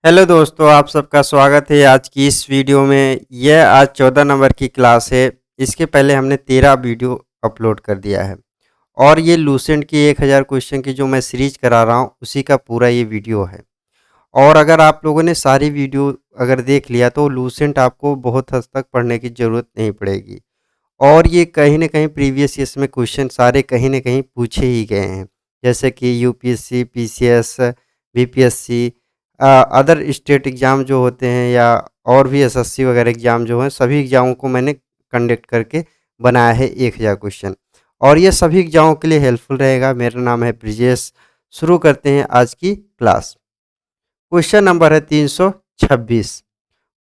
Hello दोस्तों, आप सबका स्वागत है आज की इस वीडियो में। यह आज 14 नंबर की क्लास है। इसके पहले हमने 13 वीडियो अपलोड कर दिया है और ये लूसेंट की 1000 क्वेश्चन की जो मैं सीरीज करा रहा हूँ उसी का पूरा ये वीडियो है। और अगर आप लोगों ने सारी वीडियो अगर देख लिया तो लूसेंट आपको बहुत हद तक पढ़ने की ज़रूरत नहीं पड़ेगी। और ये कहीं न कहीं प्रीवियस ईयर्स में क्वेश्चन सारे कहीं न कहीं पूछे ही गए हैं। जैसे कि UPSC, PCS, BPSC, other state exam जो होते हैं या और भी एसएससी वगैरह एग्ज़ाम जो हैं, सभी एग्ज़ामों को मैंने कंडक्ट करके बनाया है 1000 क्वेश्चन। और ये सभी एग्ज़ामों के लिए हेल्पफुल रहेगा। मेरा नाम है ब्रिजेश। शुरू करते हैं आज की क्लास। क्वेश्चन नंबर है 326।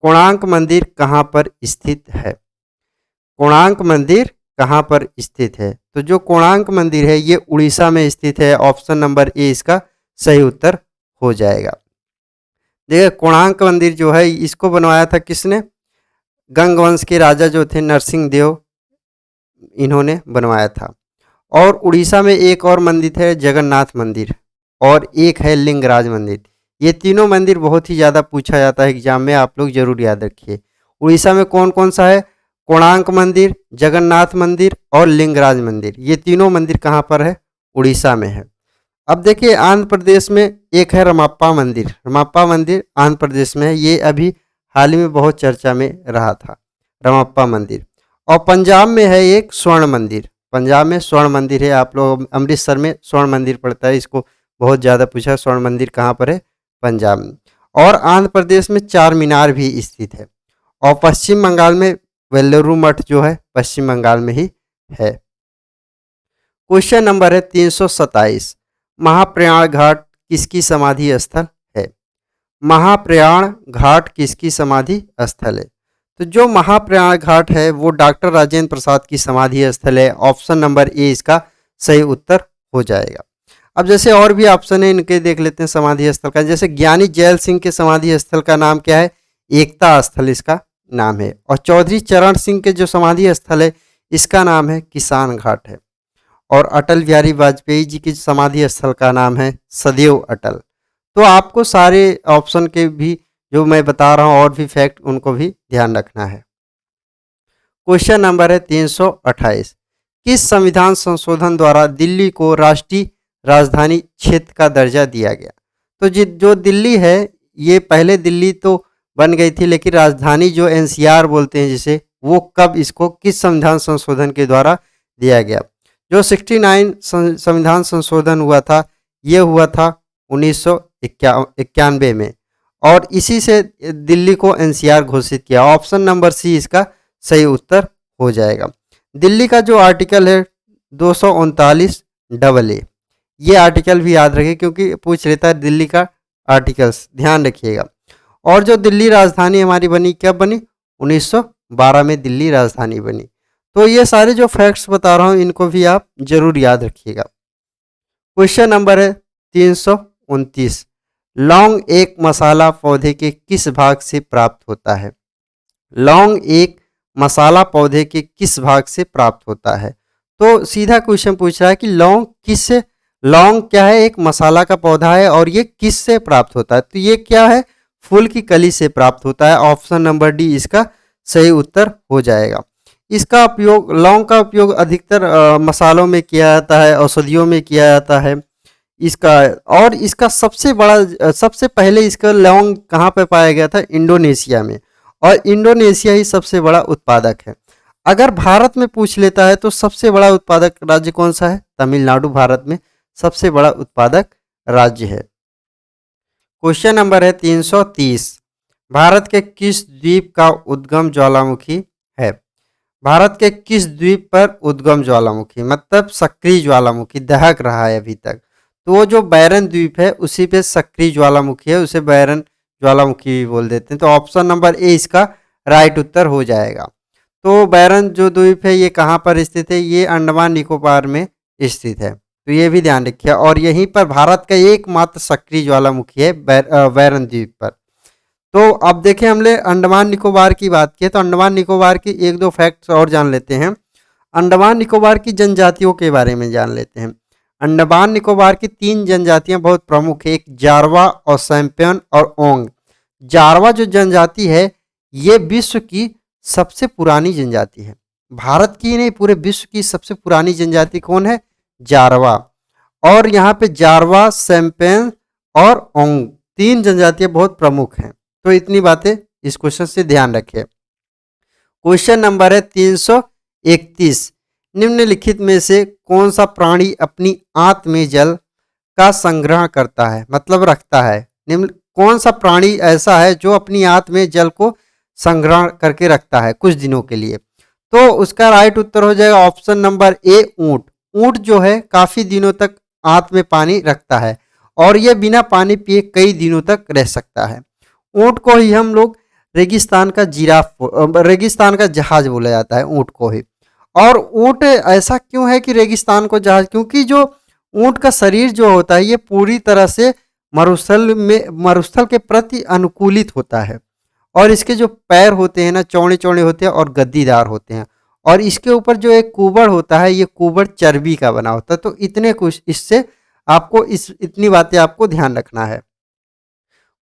कोणार्क मंदिर कहाँ पर स्थित है? कोणार्क मंदिर कहाँ पर स्थित है? तो जो कोणार्क मंदिर है ये उड़ीसा में स्थित है। ऑप्शन नंबर ए इसका सही उत्तर हो जाएगा। देखिए, कोणार्क मंदिर जो है इसको बनवाया था किसने? गंग वंश के राजा जो थे नरसिंह देव, इन्होंने बनवाया था। और उड़ीसा में एक और मंदिर है जगन्नाथ मंदिर, और एक है लिंगराज मंदिर। ये तीनों मंदिर बहुत ही ज़्यादा पूछा जाता है एग्जाम में, आप लोग जरूर याद रखिए। उड़ीसा में कौन कौन सा है? कोणार्क मंदिर, जगन्नाथ मंदिर और लिंगराज मंदिर। ये तीनों मंदिर कहाँ पर है? उड़ीसा में है। अब देखिए, आंध्र प्रदेश में एक है रमाप्पा मंदिर। रमाप्पा मंदिर आंध्र प्रदेश में है। ये अभी हाल ही में बहुत चर्चा में रहा था, रमाप्पा मंदिर। और पंजाब में है एक स्वर्ण मंदिर। पंजाब में स्वर्ण मंदिर है। आप लोग अमृतसर में स्वर्ण मंदिर पड़ता है, इसको बहुत ज़्यादा पूछा। स्वर्ण मंदिर कहाँ पर है? पंजाब में। और आंध्र प्रदेश में चार मीनार भी स्थित है। और पश्चिम बंगाल में वेल्लूर मठ जो है पश्चिम बंगाल में ही है। क्वेश्चन नंबर है 327। महाप्रयाण घाट किसकी समाधि स्थल है? महाप्रयाण घाट किसकी समाधि स्थल है? तो जो महाप्रयाण घाट है वो डॉक्टर राजेंद्र प्रसाद की समाधि स्थल है। ऑप्शन नंबर ए इसका सही उत्तर हो जाएगा। अब जैसे और भी ऑप्शन है, इनके देख लेते हैं समाधि स्थल का। जैसे ज्ञानी जैल सिंह के समाधि स्थल का नाम क्या है? एकता स्थल इसका नाम है। और चौधरी चरण सिंह के जो समाधि स्थल है इसका नाम है किसान घाट है। और अटल बिहारी वाजपेयी जी की समाधि स्थल का नाम है सदैव अटल। तो आपको सारे ऑप्शन के भी जो मैं बता रहा हूँ और भी फैक्ट, उनको भी ध्यान रखना है। क्वेश्चन नंबर है 328। किस संविधान संशोधन द्वारा दिल्ली को राष्ट्रीय राजधानी क्षेत्र का दर्जा दिया गया? तो जो दिल्ली है ये पहले दिल्ली तो बन गई थी, लेकिन राजधानी जो एनसीआर बोलते हैं जिसे, वो कब इसको किस संविधान संशोधन के द्वारा दिया गया? जो 69 संविधान संशोधन हुआ था ये हुआ था 1991 में। और इसी से दिल्ली को एनसीआर घोषित किया। ऑप्शन नंबर सी इसका सही उत्तर हो जाएगा। दिल्ली का जो आर्टिकल है 239 डबल ए, ये आर्टिकल भी याद रखिए क्योंकि पूछ लेता है दिल्ली का आर्टिकल्स, ध्यान रखिएगा। और जो दिल्ली राजधानी हमारी बनी, कब बनी? 1912 में दिल्ली राजधानी बनी। तो ये सारे जो फैक्ट्स बता रहा हूँ इनको भी आप जरूर याद रखिएगा। क्वेश्चन नंबर है 329। लौंग एक मसाला पौधे के किस भाग से प्राप्त होता है? लौंग एक मसाला पौधे के किस भाग से प्राप्त होता है? तो सीधा क्वेश्चन पूछ रहा है कि लौंग किससे, लौंग क्या है? एक मसाला का पौधा है और ये किस से प्राप्त होता है? तो ये क्या है? फूल की कली से प्राप्त होता है। ऑप्शन नंबर डी इसका सही उत्तर हो जाएगा। इसका उपयोग, लौंग का उपयोग अधिकतर मसालों में किया जाता है, औषधियों में किया जाता है इसका। और इसका सबसे पहले इसका लौंग कहाँ पे पाया गया था? इंडोनेशिया में। और इंडोनेशिया ही सबसे बड़ा उत्पादक है। अगर भारत में पूछ लेता है तो सबसे बड़ा उत्पादक राज्य कौन सा है? तमिलनाडु भारत में सबसे बड़ा उत्पादक राज्य है। क्वेश्चन नंबर है 330। भारत के किस द्वीप का उद्गम ज्वालामुखी है? भारत के किस द्वीप पर उद्गम ज्वालामुखी, मतलब सक्रिय ज्वालामुखी दहक रहा है अभी तक? तो वो जो बैरन द्वीप है उसी पे सक्रिय ज्वालामुखी है, उसे बैरन ज्वालामुखी भी बोल देते हैं। तो ऑप्शन नंबर ए इसका राइट उत्तर हो जाएगा। तो बैरन जो द्वीप है ये कहाँ पर स्थित है? ये अंडमान निकोबार में स्थित है। तो ये भी ध्यान रखिए। और यहीं पर भारत का एकमात्र सक्रिय ज्वालामुखी है बैरन द्वीप पर। तो अब देखें, हमने अंडमान निकोबार की बात की है तो अंडमान निकोबार की एक दो फैक्ट्स और जान लेते हैं। अंडमान निकोबार की जनजातियों के बारे में जान लेते हैं। अंडमान निकोबार की 3 जनजातियां बहुत प्रमुख है, एक जारवा और सैम्पियन और ओंग। जारवा जो जनजाति है ये विश्व की सबसे पुरानी जनजाति है। भारत की नहीं, पूरे विश्व की सबसे पुरानी जनजाति कौन है? जारवा। और यहाँ पे जारवा, सेम्पेन और ओंग 3 जनजातियां बहुत प्रमुख हैं। तो इतनी बातें इस क्वेश्चन से ध्यान रखें। क्वेश्चन नंबर है 331, निम्नलिखित में से कौन सा प्राणी अपनी आंत में जल का संग्रह करता है, मतलब रखता है? निम्न कौन सा प्राणी ऐसा है जो अपनी आंत में जल को संग्रह करके रखता है कुछ दिनों के लिए? तो उसका राइट उत्तर हो जाएगा ऑप्शन नंबर ए, ऊंट। ऊंट जो है काफी दिनों तक आंत में पानी रखता है और यह बिना पानी पिए कई दिनों तक रह सकता है। ऊंट को ही हम लोग रेगिस्तान का रेगिस्तान का जहाज बोला जाता है ऊंट को ही। और ऊंट ऐसा क्यों है कि रेगिस्तान को जहाज? क्योंकि जो ऊंट का शरीर जो होता है ये पूरी तरह से मरुस्थल के प्रति अनुकूलित होता है और इसके जो पैर होते हैं ना चौड़े चौड़े होते हैं और गद्दीदार होते हैं और इसके ऊपर जो एक कुबड़ होता है ये कुबड़ चर्बी का बना होता है। तो इतने कुछ इससे आपको इतनी बातें आपको ध्यान रखना है।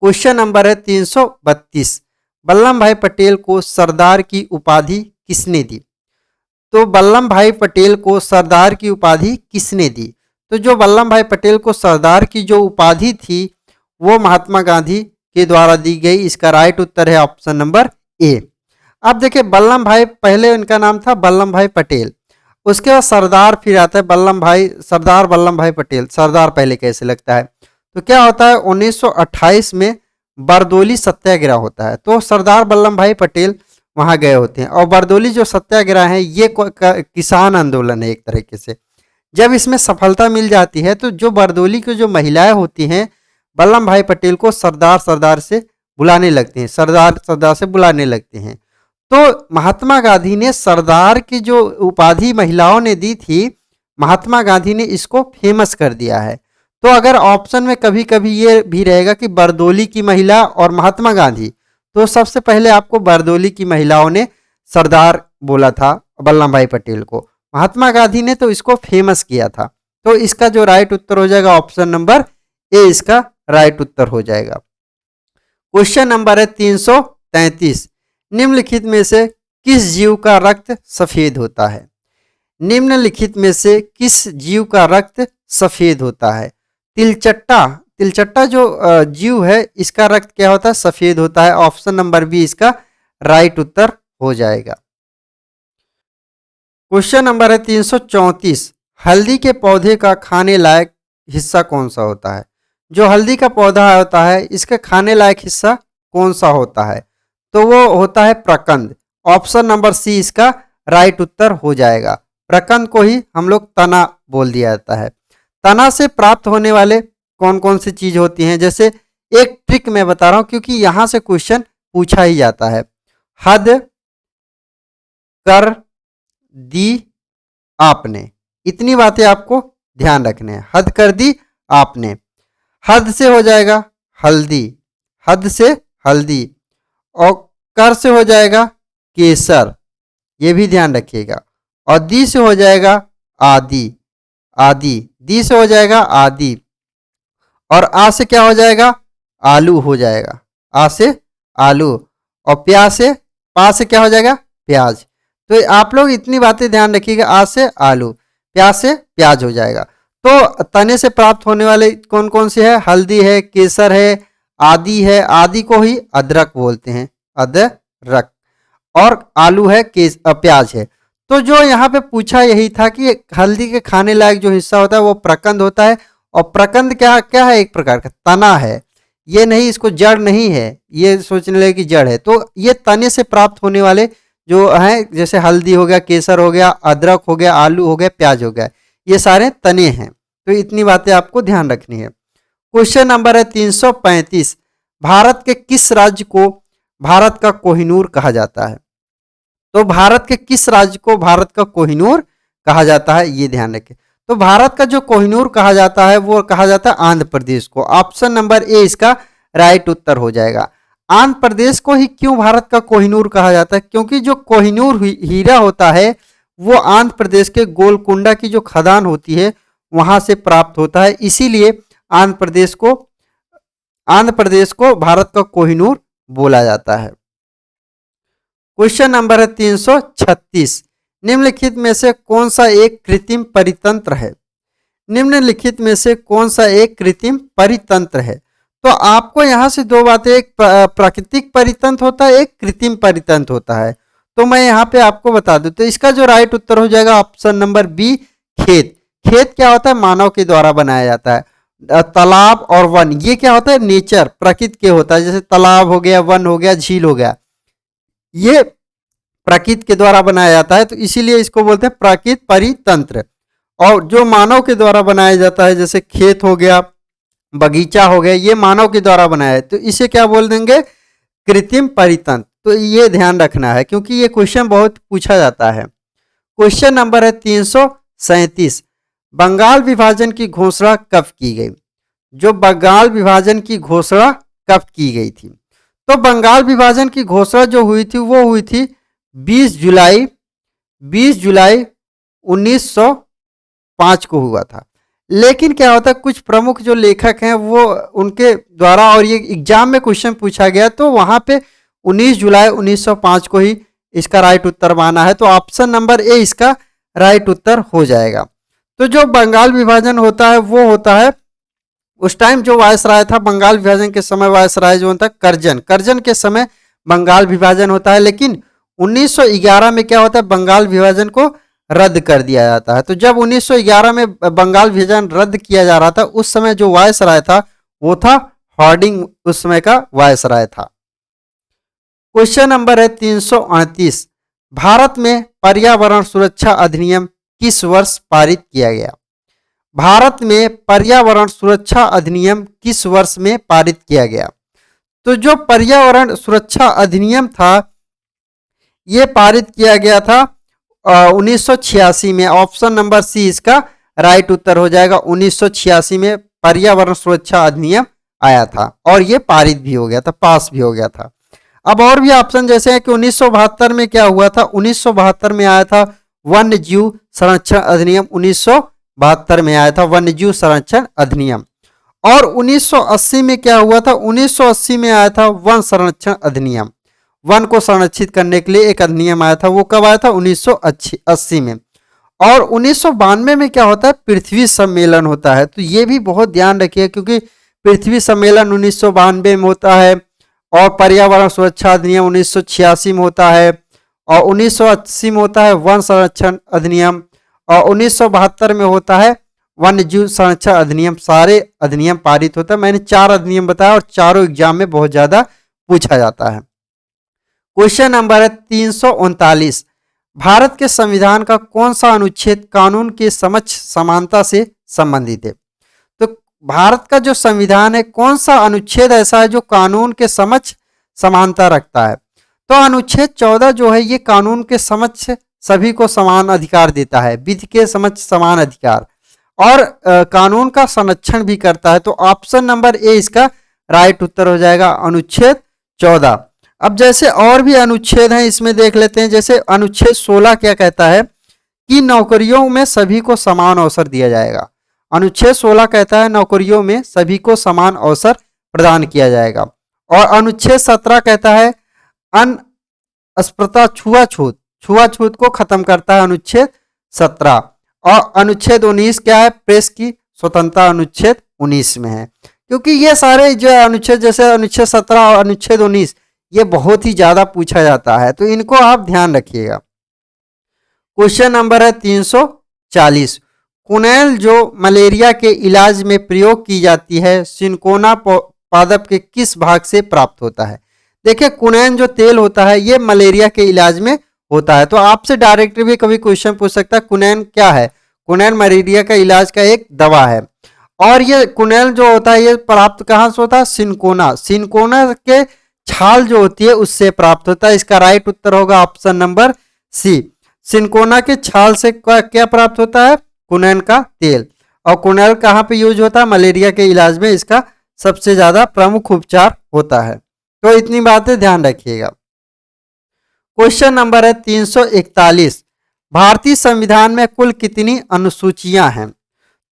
क्वेश्चन नंबर है 332, वल्लभ भाई पटेल को सरदार की उपाधि किसने दी? तो वल्लभ भाई पटेल को सरदार की उपाधि किसने दी? तो जो वल्लभ भाई पटेल को सरदार की जो उपाधि थी वो महात्मा गांधी के द्वारा दी गई। इसका राइट उत्तर है ऑप्शन नंबर ए। अब देखिए वल्लभ भाई, पहले इनका नाम था वल्लभ भाई पटेल, उसके बाद सरदार फिर आता है सरदार वल्लभ भाई पटेल। सरदार पहले कैसे लगता है? तो क्या होता है 1928 में बरदोली सत्याग्रह होता है तो सरदार वल्लभ भाई पटेल वहां गए होते हैं और बरदोली जो सत्याग्रह है ये किसान आंदोलन है एक तरीके से। जब इसमें सफलता मिल जाती है तो जो बरदोली की जो महिलाएं होती हैं वल्लभ भाई पटेल को सरदार से बुलाने लगते हैं, सरदार से बुलाने लगते हैं। तो महात्मा गांधी ने सरदार की जो उपाधि महिलाओं ने दी थी, महात्मा गांधी ने इसको फेमस कर दिया है। तो अगर ऑप्शन में कभी कभी ये भी रहेगा कि बरदोली की महिला और महात्मा गांधी, तो सबसे पहले आपको बरदोली की महिलाओं ने सरदार बोला था वल्लभ भाई पटेल को, महात्मा गांधी ने तो इसको फेमस किया था। तो इसका जो राइट उत्तर हो जाएगा ऑप्शन नंबर ए, इसका राइट उत्तर हो जाएगा। क्वेश्चन नंबर है 333, निम्नलिखित में से किस जीव का रक्त सफेद होता है? निम्नलिखित में से किस जीव का रक्त सफेद होता है? तिलचट्टा जो जीव है इसका रक्त क्या होता है? सफेद होता है। ऑप्शन नंबर बी इसका राइट उत्तर हो जाएगा। क्वेश्चन नंबर है 334, हल्दी के पौधे का खाने लायक हिस्सा कौन सा होता है? जो हल्दी का पौधा होता है इसका खाने लायक हिस्सा कौन सा होता है? तो वो होता है प्रकंद। ऑप्शन नंबर सी इसका राइट उत्तर हो जाएगा। प्रकंद को ही हम लोग तना बोल दिया जाता है। तना से प्राप्त होने वाले कौन कौन सी चीज होती हैं? जैसे एक ट्रिक मैं बता रहा हूं क्योंकि यहां से क्वेश्चन पूछा ही जाता है। हद कर दी आपने, इतनी बातें आपको ध्यान रखने हैं। हद कर दी आपने, हद से हो जाएगा हल्दी, हद से हल्दी, और कर से हो जाएगा केसर, ये भी ध्यान रखिएगा, और दी से हो जाएगा आदि, आदि, दी से हो जाएगा आदि, और आ से क्या हो जाएगा? आलू हो जाएगा, आ से आलू, और प्याज से, पा से क्या हो जाएगा? प्याज। तो आप लोग इतनी बातें ध्यान रखिएगा, आ से आलू, प्याज से प्याज हो जाएगा। तो तने से प्राप्त होने वाले कौन कौन से है? हल्दी है, केसर है, आदि है, आदि को ही अदरक बोलते हैं, अदरक, और आलू है, प्याज है। तो जो यहाँ पे पूछा यही था कि हल्दी के खाने लायक जो हिस्सा होता है वो प्रकंद होता है, और प्रकंद क्या क्या है? एक प्रकार का तना है, ये नहीं, इसको जड़ नहीं है, ये सोचने लगे कि जड़ है। तो ये तने से प्राप्त होने वाले जो है, जैसे हल्दी हो गया, केसर हो गया, अदरक हो गया, आलू हो गया, प्याज हो गया, ये सारे तने हैं। तो इतनी बातें आपको ध्यान रखनी है। क्वेश्चन नंबर है 335, भारत के किस राज्य को भारत का कोहिनूर कहा जाता है? तो भारत के किस राज्य को भारत का कोहिनूर कहा जाता है, ये ध्यान रखें। तो भारत का जो कोहिनूर कहा जाता है वो कहा जाता है आंध्र प्रदेश को। ऑप्शन नंबर ए इसका राइट उत्तर हो जाएगा। आंध्र प्रदेश को ही क्यों भारत का कोहिनूर कहा जाता है? क्योंकि जो कोहिनूर हीरा होता है वो आंध्र प्रदेश के गोलकुंडा की जो खदान होती है वहां से प्राप्त होता है, इसीलिए आंध्र प्रदेश को भारत का कोहिनूर बोला जाता है। क्वेश्चन नंबर है 336, निम्नलिखित में से कौन सा एक कृत्रिम परितंत्र है? निम्नलिखित में से कौन सा एक कृत्रिम परितंत्र है? तो आपको यहां से दो बातें, एक प्राकृतिक परितंत्र होता है, एक कृत्रिम परितंत्र होता है। तो मैं यहाँ पे आपको बता दूं, तो इसका जो राइट उत्तर हो जाएगा ऑप्शन नंबर बी, खेत। खेत क्या होता है? मानव के द्वारा बनाया जाता है। तालाब और वन ये क्या होता है? नेचर, प्रकृति के होता है, जैसे तालाब हो गया, वन हो गया, झील हो गया, ये प्रकृति के द्वारा बनाया जाता है, तो इसीलिए इसको बोलते हैं प्राकृतिक परितंत्र। और जो मानव के द्वारा बनाया जाता है, जैसे खेत हो गया, बगीचा हो गया, ये मानव के द्वारा बनाया है, तो इसे क्या बोल देंगे? कृत्रिम परितंत्र। तो ये ध्यान रखना है, क्योंकि ये क्वेश्चन बहुत पूछा जाता है। क्वेश्चन नंबर है 337, बंगाल विभाजन की घोषणा कब की गई? जो बंगाल विभाजन की घोषणा कब की गई थी? तो बंगाल विभाजन की घोषणा जो हुई थी वो हुई थी 20 जुलाई 1905 को हुआ था। लेकिन क्या होता है, कुछ प्रमुख जो लेखक हैं वो उनके द्वारा, और ये एग्जाम में क्वेश्चन पूछा गया, तो वहां पे 19 जुलाई 1905 को ही इसका राइट उत्तर माना है। तो ऑप्शन नंबर ए इसका राइट उत्तर हो जाएगा। तो जो बंगाल विभाजन होता है वो होता है, उस टाइम जो वायसराय था बंगाल विभाजन के समय, वायसराय जो होता है करजन के समय बंगाल विभाजन होता है। लेकिन 1911 में क्या होता है, बंगाल विभाजन को रद्द कर दिया जाता है। तो जब 1911 में बंगाल विभाजन रद्द किया जा रहा था, उस समय जो वायसराय था वो था हार्डिंग, उस समय का वायसराय था। क्वेश्चन नंबर है 338, भारत में पर्यावरण सुरक्षा अधिनियम किस वर्ष पारित किया गया? भारत में पर्यावरण सुरक्षा अधिनियम किस वर्ष में पारित किया गया? तो जो पर्यावरण सुरक्षा अधिनियम था ये पारित किया गया था 1986 में। ऑप्शन नंबर सी इसका राइट उत्तर हो जाएगा। 1986 में पर्यावरण सुरक्षा अधिनियम आया था और ये पारित भी हो गया था, पास भी हो गया था। अब और भी ऑप्शन जैसे है कि 1972 में क्या हुआ था? 1972 में आया था वन्य जीव संरक्षण अधिनियम। 1972 में आया था वन्य जीव संरक्षण अधिनियम। और 1980 में क्या हुआ था? 1980 में आया था वन संरक्षण अधिनियम। वन को संरक्षित करने के लिए एक अधिनियम आया था, वो कब आया था? 1980 में। और 1992 में क्या होता है? पृथ्वी सम्मेलन होता है। तो ये भी बहुत ध्यान रखिए, क्योंकि पृथ्वी सम्मेलन 1992 में होता है, और पर्यावरण सुरक्षा अधिनियम 1986 में होता है, और 1980 में होता है वन संरक्षण अधिनियम, और 1972 में होता है वन्य जीव संरक्षण अधिनियम। सारे अधिनियम पारित होता है। मैंने 4 अधिनियम बताया और चारों एग्जाम में बहुत ज्यादा पूछा जाता है। क्वेश्चन नंबर है 339, भारत के संविधान का कौन सा अनुच्छेद कानून के समक्ष समानता से संबंधित है? तो भारत का जो संविधान है, कौन सा अनुच्छेद ऐसा है जो कानून के समक्ष समानता रखता है? तो अनुच्छेद 14 जो है ये कानून के समक्ष सभी को समान अधिकार देता है, विधि के समक्ष समान अधिकार, और कानून का संरक्षण भी करता है। तो ऑप्शन नंबर ए इसका राइट उत्तर हो जाएगा, अनुच्छेद 14। अब जैसे और भी अनुच्छेद हैं, इसमें देख लेते हैं। जैसे अनुच्छेद 16 क्या कहता है कि नौकरियों में सभी को समान अवसर दिया जाएगा। अनुच्छेद 16 कहता है नौकरियों में सभी को समान अवसर प्रदान किया जाएगा। और अनुच्छेद 17 कहता है अस्पृश्यता, छुआछूत को खत्म करता है, अनुच्छेद 17। और अनुच्छेद 19 क्या है? प्रेस की स्वतंत्रता अनुच्छेद 19 में है। क्योंकि ये सारे जो अनुच्छेद, जैसे अनुच्छेद 17 और अनुच्छेद 19, ये बहुत ही ज्यादा पूछा जाता है, तो इनको आप ध्यान रखिएगा। क्वेश्चन नंबर है 340, कुनैल जो मलेरिया के इलाज में प्रयोग की जाती है सिनकोना पादप के किस भाग से प्राप्त होता है? देखिए, कुनैन जो तेल होता है ये मलेरिया के इलाज में होता है। तो आपसे डायरेक्ट भी कभी क्वेश्चन पूछ सकता है, कुनैन क्या है? कुनैन मलेरिया का इलाज का एक दवा है। और ये कुनैल जो होता है ये प्राप्त कहाँ से होता है? सिनकोना के छाल जो होती है उससे प्राप्त होता है। इसका राइट उत्तर होगा ऑप्शन नंबर सी। सिनकोना के छाल से क्या प्राप्त होता है? कुनैन का तेल। और कुनैल कहाँ पे यूज होता है? मलेरिया के इलाज में इसका सबसे ज्यादा प्रमुख उपचार होता है। तो इतनी बातें ध्यान रखिएगा। क्वेश्चन नंबर है 341, भारतीय संविधान में कुल कितनी अनुसूचियां हैं?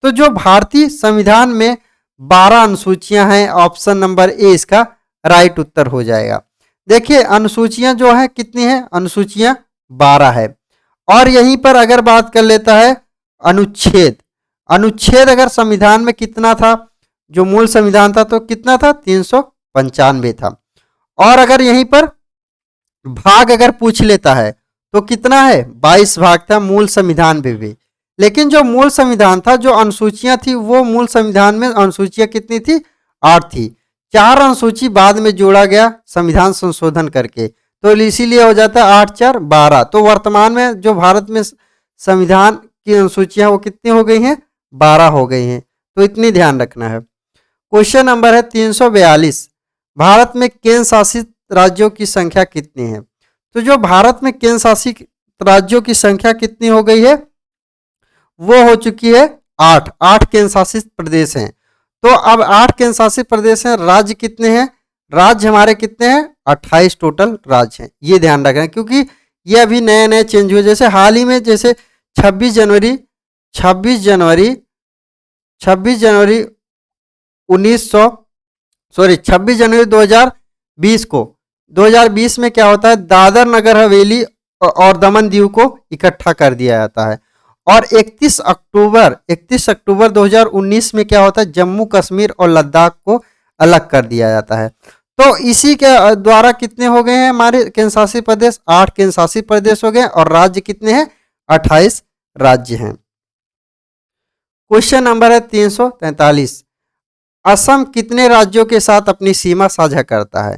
तो जो भारतीय संविधान में 12 अनुसूचियां हैं, ऑप्शन नंबर ए इसका राइट उत्तर हो जाएगा। देखिए अनुसूचियां जो है कितनी है, अनुसूचियां 12 है। और यहीं पर अगर बात कर लेता है अनुच्छेद, अनुच्छेद अगर संविधान में कितना था, जो मूल संविधान था तो कितना था, 395 था। और अगर यहीं पर भाग अगर पूछ लेता है तो कितना है, 22 भाग था मूल संविधान में भी। लेकिन जो मूल संविधान था, जो अनुसूचियां थी, वो मूल संविधान में अनुसूचियां कितनी थी, 8 थी। 4 अनुसूची बाद में जोड़ा गया संविधान संशोधन करके, तो इसीलिए हो जाता है 8 4 12। तो वर्तमान में जो भारत में संविधान की अनुसूचियां वो कितनी हो गई हैं, 12 हो गई हैं। तो इतनी ध्यान रखना है। क्वेश्चन नंबर है 342, भारत में केंद्र शासित राज्यों की संख्या कितनी है। तो जो भारत में केंद्र शासित राज्यों की संख्या कितनी हो गई है, वो हो चुकी है 8। 8 केंद्र शासित प्रदेश हैं। तो अब 8 केंद्र शासित प्रदेश हैं, राज्य कितने हैं, राज्य हमारे कितने हैं, 28 टोटल राज्य हैं। ये ध्यान रखना, क्योंकि ये अभी नए नए चेंज हुए। जैसे हाल ही में जैसे 26 जनवरी 26 जनवरी 2020 को, 2020 में क्या होता है, दादर नगर हवेली और दमन दीव को इकट्ठा कर दिया जाता है। और 31 अक्टूबर 2019 में क्या होता है, जम्मू कश्मीर और लद्दाख को अलग कर दिया जाता है। तो इसी के द्वारा कितने हो गए हैं हमारे केंद्र शासित प्रदेश, 8 केंद्र शासित प्रदेश हो गए। और राज्य कितने हैं, 28 राज्य हैं। क्वेश्चन नंबर है 343, असम कितने राज्यों के साथ अपनी सीमा साझा करता है।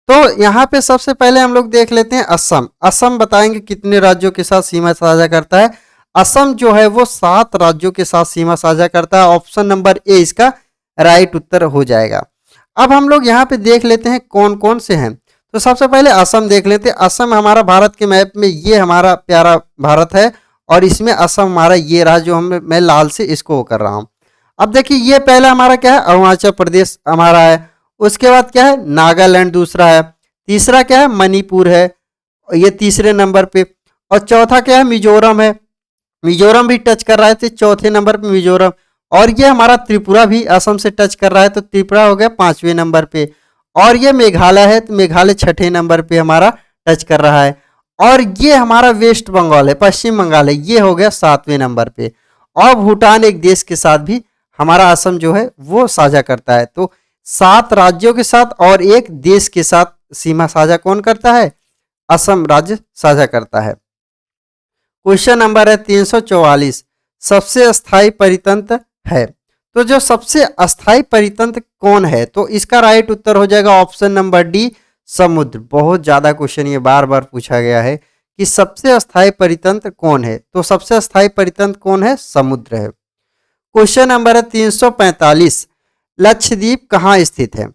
तो यहाँ पे सबसे पहले हम लोग देख लेते हैं असम। असम बताएंगे कितने राज्यों के साथ सीमा साझा करता है। असम जो है वो 7 राज्यों के साथ सीमा साझा करता है। ऑप्शन नंबर ए इसका राइट उत्तर हो जाएगा। अब हम लोग यहाँ पे देख लेते हैं कौन कौन से हैं। तो सबसे पहले असम देख लेते हैं। असम हमारा भारत के मैप में ये हमारा प्यारा भारत है, और इसमें असम हमारा ये रहा, जो मैं लाल से इसको कर रहा हूँ। अब देखिए ये पहला हमारा क्या है, अरुणाचल प्रदेश हमारा है। उसके बाद क्या है, नागालैंड दूसरा है। तीसरा क्या है, मणिपुर है, ये तीसरे नंबर पे। और चौथा क्या है, मिजोरम है। मिजोरम भी टच कर रहा है, तो चौथे नंबर पे मिजोरम। और ये हमारा त्रिपुरा भी असम से टच कर रहा है, तो त्रिपुरा हो गया 5वें नंबर पे। और ये मेघालय है, तो मेघालय 6ठे नंबर पे हमारा टच कर रहा है। और ये हमारा वेस्ट बंगाल है, पश्चिम बंगाल है, ये हो गया 7वें नंबर पे। और भूटान एक देश के साथ भी हमारा असम जो है वो साझा करता है। तो 7 राज्यों के साथ और एक देश के साथ सीमा साझा कौन करता है, असम राज्य साझा करता है। क्वेश्चन नंबर है 344, सबसे अस्थाई परितंत्र है। तो जो सबसे अस्थाई परितंत्र कौन है, तो इसका राइट उत्तर हो जाएगा ऑप्शन नंबर डी, समुद्र। बहुत ज्यादा क्वेश्चन ये बार बार पूछा गया है कि सबसे अस्थाई परितंत्र कौन है, तो सबसे अस्थाई परितंत्र कौन है, समुद्र है। क्वेश्चन नंबर है 345, लक्षद्वीप कहाँ स्थित है।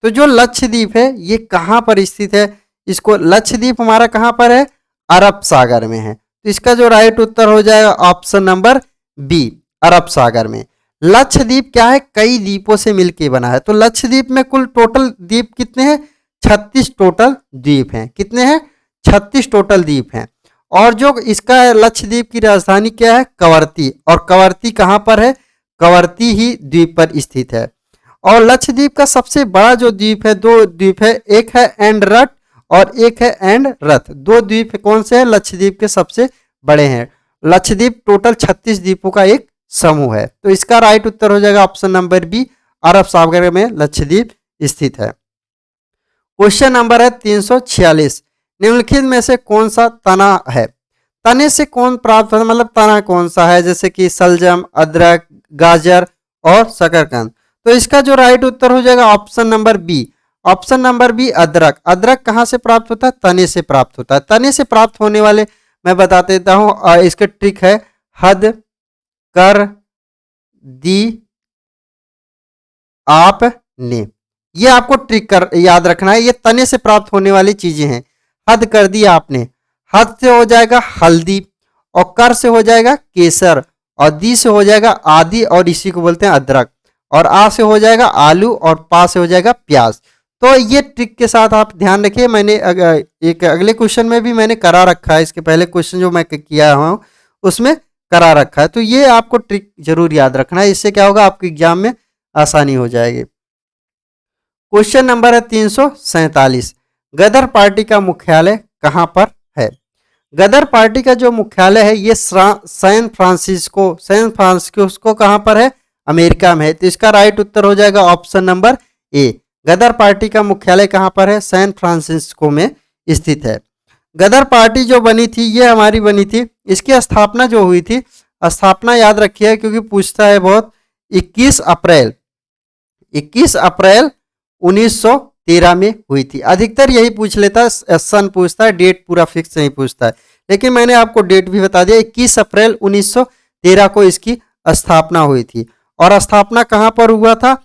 तो जो लक्षद्वीप है ये कहाँ पर स्थित है, इसको लक्षद्वीप हमारा कहाँ पर है, अरब सागर में है। तो इसका जो राइट उत्तर हो जाएगा ऑप्शन नंबर बी, अरब सागर में। लक्षद्वीप क्या है, कई द्वीपों से मिलकर बना है। तो लक्षद्वीप में कुल टोटल द्वीप कितने हैं, 36 टोटल द्वीप हैं। कितने हैं, 36 टोटल द्वीप हैं। और जो इसका लक्षद्वीप की राजधानी क्या है, कवरत्ती। और कवरत्ती कहाँ पर है, कवरत्ती ही द्वीप पर स्थित है। और लक्षद्वीप का सबसे बड़ा जो द्वीप है, 2 द्वीप है, एक है एंडरट और एक है एंड रथ। 2 द्वीप कौन से हैं, लक्षद्वीप के सबसे बड़े हैं। लक्षद्वीप टोटल 36 द्वीपों का एक समूह है। तो इसका राइट उत्तर हो जाएगा ऑप्शन नंबर बी, अरब सागर में लक्षद्वीप स्थित है। क्वेश्चन नंबर है 346, निम्नलिखित में से कौन सा तना है। तने से कौन प्राप्त होता है, मतलब तना कौन सा है, जैसे कि सलजम, अदरक, गाजर और शकरकंद। तो इसका जो राइट उत्तर हो जाएगा option number B, option number B, अदरक। अदरक कहाँ से प्राप्त होता है, तने से प्राप्त होता है। तने से प्राप्त होने वाले मैं बता देता हूँ, इसका ट्रिक है, हद कर दी आपने। ये आपको ट्रिक कर याद रखना है, ये तने से प्राप्त होने वाली चीजें हैं। हद कर दी आपने, हद से हो जाएगा हल्दी, और कर से हो जाएगा केसर, और दी से हो जाएगा आदि, और इसी को बोलते हैं अदरक, और आ से हो जाएगा आलू, और पा से हो जाएगा प्याज। तो ये ट्रिक के साथ आप ध्यान रखिए। मैंने एक अगले क्वेश्चन में भी मैंने करा रखा है, इसके पहले क्वेश्चन जो मैं किया हूँ उसमें करा रखा है। तो ये आपको ट्रिक जरूर याद रखना है, इससे क्या होगा, आपके एग्जाम में आसानी हो जाएगी। क्वेश्चन नंबर है 347, गदर पार्टी का मुख्यालय कहाँ पर है? गदर पार्टी का जो मुख्यालय है ये सैन फ्रांसिस्को कहाँ पर है? अमेरिका में है। तो इसका राइट उत्तर हो जाएगा option number A. Ghadar Party का मुख्यालय कहाँ पर है? सैन फ्रांसिस्को में स्थित है। गदर पार्टी जो बनी थी ये हमारी बनी थी, इसकी स्थापना जो हुई थी, स्थापना याद रखिए क्योंकि पूछता है बहुत, 21 अप्रैल 1913 में हुई थी। अधिकतर यही पूछ लेता है, सन पूछता है, डेट पूरा फिक्स नहीं पूछता है, लेकिन मैंने आपको डेट भी बता दिया, 21 अप्रैल 1913 को इसकी स्थापना हुई थी। और स्थापना कहाँ पर हुआ था?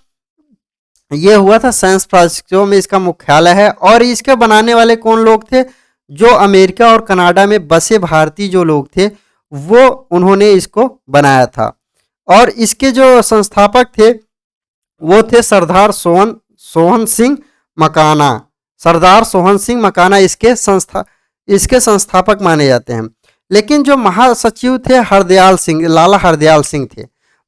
ये हुआ था सैन फ्रांसिस्को में, इसका मुख्यालय है। और इसके बनाने वाले कौन लोग थे? जो अमेरिका और कनाडा में बसे भारतीय जो लोग थे वो उन्होंने इसको बनाया था। और इसके जो संस्थापक थे वो थे सरदार सोहन सिंह मकाना। सरदार सोहन सिंह मकाना इसके संस्थापक माने जाते हैं। लेकिन जो महासचिव थे लाला हरदयाल सिंह थे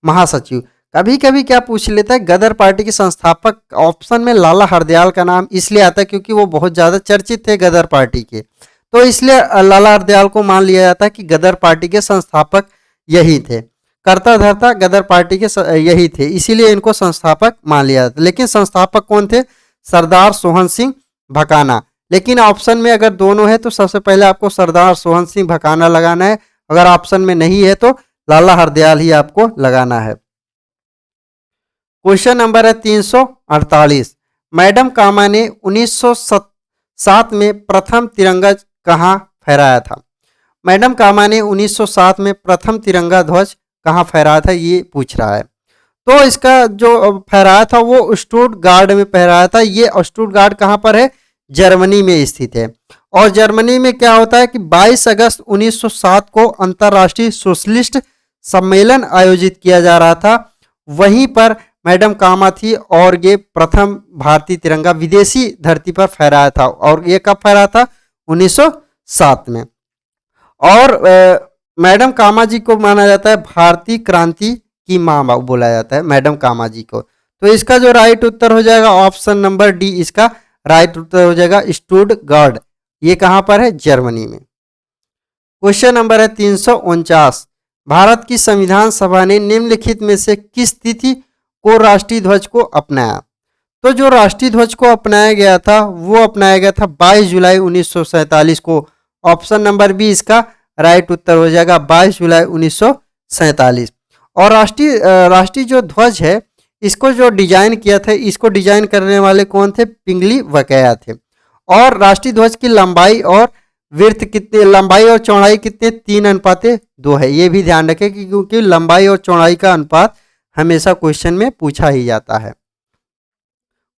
महासचिव। कभी कभी क्या पूछ लेता है, गदर पार्टी के संस्थापक ऑप्शन में लाला हरदयाल का नाम इसलिए आता है क्योंकि वो बहुत ज़्यादा चर्चित थे गदर पार्टी के, तो इसलिए लाला हरदयाल को मान लिया जाता है कि गदर पार्टी के संस्थापक यही थे। कर्ता धर्ता गदर पार्टी के यही थे, इसीलिए इनको संस्थापक मान लिया जाता है। लेकिन संस्थापक कौन थे? सरदार सोहन सिंह भकाना। लेकिन ऑप्शन में अगर दोनों है तो सबसे पहले आपको सरदार सोहन सिंह भकाना लगाना है, अगर ऑप्शन में नहीं है तो लाला हरदयाल ही आपको लगाना है। क्वेश्चन नंबर है 348। मैडम कामा ने 1907 में प्रथम तिरंगा कहाँ फहराया था? मैडम कामा ने 1907 में प्रथम तिरंगा ध्वज कहाँ फहराया था, ये पूछ रहा है। तो इसका जो फहराया था वो स्टुटगार्ट में फहराया था। ये स्टुटगार्ट कहाँ पर है? जर्मनी में स्थित है। और जर्मनी में क्या होता है कि 22 अगस्त 1907 को अंतर्राष्ट्रीय सोशलिस्ट सम्मेलन आयोजित किया जा रहा था, वहीं पर मैडम कामा थी और ये प्रथम भारतीय तिरंगा विदेशी धरती पर फहराया था। और ये कब फहराया था? 1907 में। और मैडम कामा जी को माना जाता है भारतीय क्रांति की मां बोला जाता है मैडम कामा जी को। तो इसका जो राइट उत्तर हो जाएगा ऑप्शन नंबर डी, इसका राइट उत्तर हो जाएगा स्टुटगार्ट। ये कहां पर है? जर्मनी में। क्वेश्चन नंबर है 349। भारत की संविधान सभा ने निम्नलिखित में से किस तिथि को राष्ट्रीय ध्वज को अपनाया? तो जो राष्ट्रीय ध्वज को अपनाया गया था वो अपनाया गया था 22 जुलाई 1947 को। ऑप्शन नंबर बी इसका राइट उत्तर हो जाएगा 22 जुलाई 1947। और राष्ट्रीय जो ध्वज है इसको जो डिजाइन किया था, इसको डिजाइन करने वाले कौन थे? पिंगली वकैया थे। और राष्ट्रीय ध्वज की लंबाई और विड्थ कितनी, लंबाई और चौड़ाई कितने? 3:2 है। ये भी ध्यान रखें कि क्योंकि लंबाई और चौड़ाई का अनुपात हमेशा क्वेश्चन में पूछा ही जाता है।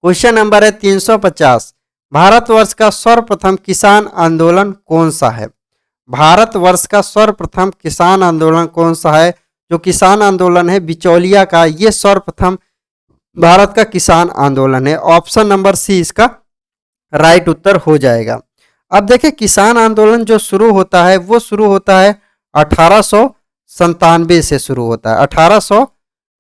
क्वेश्चन नंबर है 350। भारतवर्ष का सर्वप्रथम किसान आंदोलन कौन सा है? भारतवर्ष का सर्वप्रथम किसान आंदोलन कौन सा है? जो किसान आंदोलन है बिचौलिया का, ये सर्वप्रथम भारत का किसान आंदोलन है। ऑप्शन नंबर सी इसका राइट उत्तर हो जाएगा। अब देखिए किसान आंदोलन जो शुरू होता है वो शुरू होता है 1897 से शुरू होता है।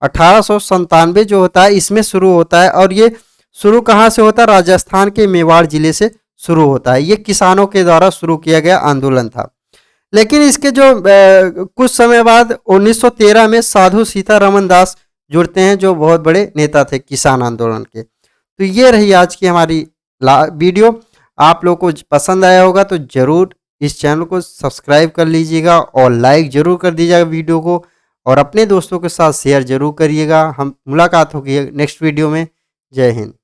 1897 जो होता है इसमें शुरू होता है। और ये शुरू कहाँ से होता है? राजस्थान के मेवाड़ जिले से शुरू होता है। ये किसानों के द्वारा शुरू किया गया आंदोलन था। लेकिन इसके जो कुछ समय बाद 1913 में साधु सीतारमन दास जुड़ते हैं जो बहुत बड़े नेता थे किसान आंदोलन के। तो ये रही आज की हमारी वीडियो। आप लोगों को पसंद आया होगा तो ज़रूर इस चैनल को सब्सक्राइब कर लीजिएगा और लाइक ज़रूर कर दीजिएगा वीडियो को, और अपने दोस्तों के साथ शेयर ज़रूर करिएगा। हम मुलाकात होगी नेक्स्ट वीडियो में। जय हिंद।